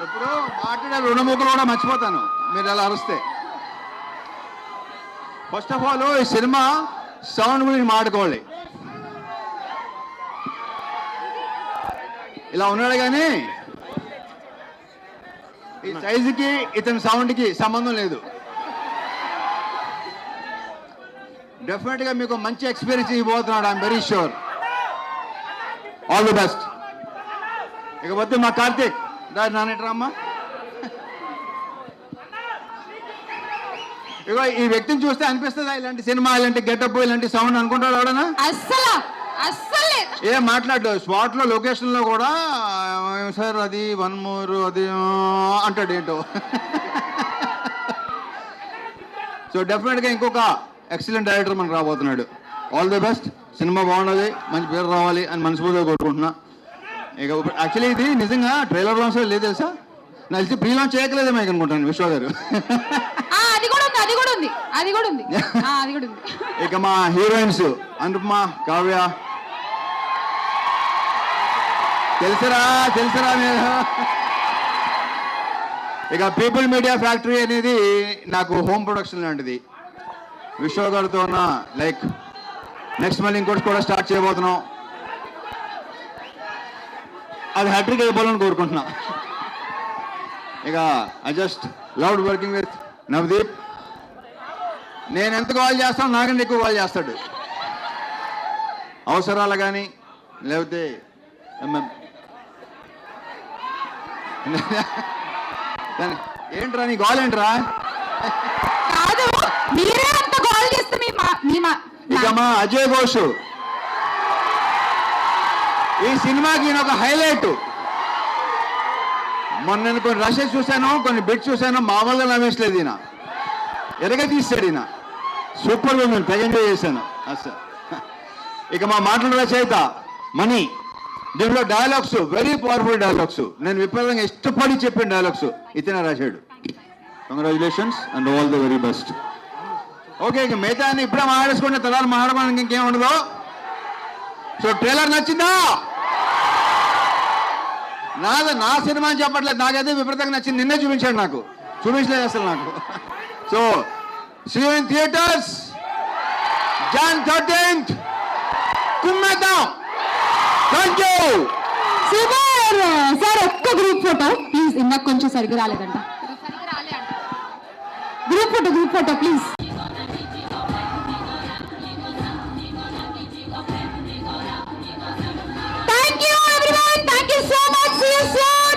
ఇప్పుడు మాట్లాడే రెండు ముక్కలు కూడా మర్చిపోతాను మీరు ఎలా అరుస్తే. ఫస్ట్ ఆఫ్ ఆల్ ఈ సినిమా సౌండ్ గురించి మాట్లాడుకోవాలి. ఇలా ఉన్నాడు కానీ ఈ సైజుకి ఇతని సౌండ్కి సంబంధం లేదు. డెఫినెట్గా మీకు మంచి ఎక్స్పీరియన్స్ ఇవ్వబోతున్నాడు. I'm very sure. All the best. ఇకపోతే మా కార్తీక్ దాని నానేట్రామ్మా. ఇగో ఈ వ్యక్తిని చూస్తే అనిపిస్తుందా ఇలాంటి సినిమా, ఇలాంటి గెటప్, ఇలాంటి సౌండ్ అనుకుంటాడు ఎవడనా? అస్సలు ఏం మాట్లాడు. స్పాట్ లో లొకేషన్ లో కూడా సార్ అది 1 more అది అంటాడు ఏంటో. సో డెఫినెట్ గా ఇంకొక ఎక్సలెంట్ డైరెక్టర్ మనకు రాబోతున్నాడు. All the best. సినిమా బాగున్నది, మంచి పేరు రావాలి అని మనస్ఫూర్తిగా కోరుకుంటున్నా. ఇక యాక్చువల్లీ ఇది నిజంగా ట్రైలర్ లాంచ్ లేదు తెలుసా? నాకు తెలిసి ప్రీ లాంచ్ చేయట్లేదేమో అనుకుంటాను విశ్వ గారు. ఇక మా హీరోయిన్స్ అనుపమ, కావ్య తెలుసరా మీరు. ఇక పీపుల్ మీడియా ఫ్యాక్టరీ అనేది నాకు హోమ్ ప్రొడక్షన్ లాంటిది. విశ్వ గారితో ఉన్న లైక్ నెక్స్ట్ మళ్ళీ ఇంకోటి కూడా స్టార్ట్ చేయబోతున్నాం. అది హ్యాట్రిక్ అయిపోవాలని కోరుకుంటున్నా. ఇక I just loved working with Navdeep. నేను ఎంత కాల్ చేస్తాను నాకంటే ఎక్కువ కాల్ చేస్తాడు. అవసరాలు కానీ లేకపోతే ఏంట్రా నీ కాల్ ఏంట్రా? ఇక మా అజయ్ ఘోష్ ఈ సినిమాకి ఈయన ఒక హైలైట్. మొన్న నేను కొన్ని రషెస్ చూశాను, కొన్ని బిట్స్ చూశాను, మామూలుగా నవ్వేసలేదు. ఈయన ఎరగ తీస్తాడు. ఈయన సూపర్గా నేను తెగ ఎంజాయ్ చేశాను అసలు. ఇక మా మాటల రచయిత మణి. దీంట్లో డైలాగ్స్ వెరీ పవర్ఫుల్ డైలాగ్స్. నేను విపరీతంగా ఇష్టపడి చెప్పిన డైలాగ్స్ ఇతనే రాశాడు. Congratulations and all the very best. Okay, ఇక మిగతా ఇప్పుడే మాట్లాడేసుకుంటే తర్వాత మాట్లాడడానికి ఇంకేం ఉండదు. సో ట్రైలర్ నచ్చిందా? నా సినిమా అని చెప్పట్లేదు, నాకైతే విపరీతంగా నచ్చింది. నిన్నే చూపించాడు, నాకు చూపించలేదు అసలు నాకు. So see you in theaters Jan 13th. కుమ్మేద్దాం. Thank you. Super sir. ఒక్క గ్రూప్ ఫోటో ప్లీజ్. ఇందాక కొంచెం సరిగ్గా రాలేదంట. Group photo please.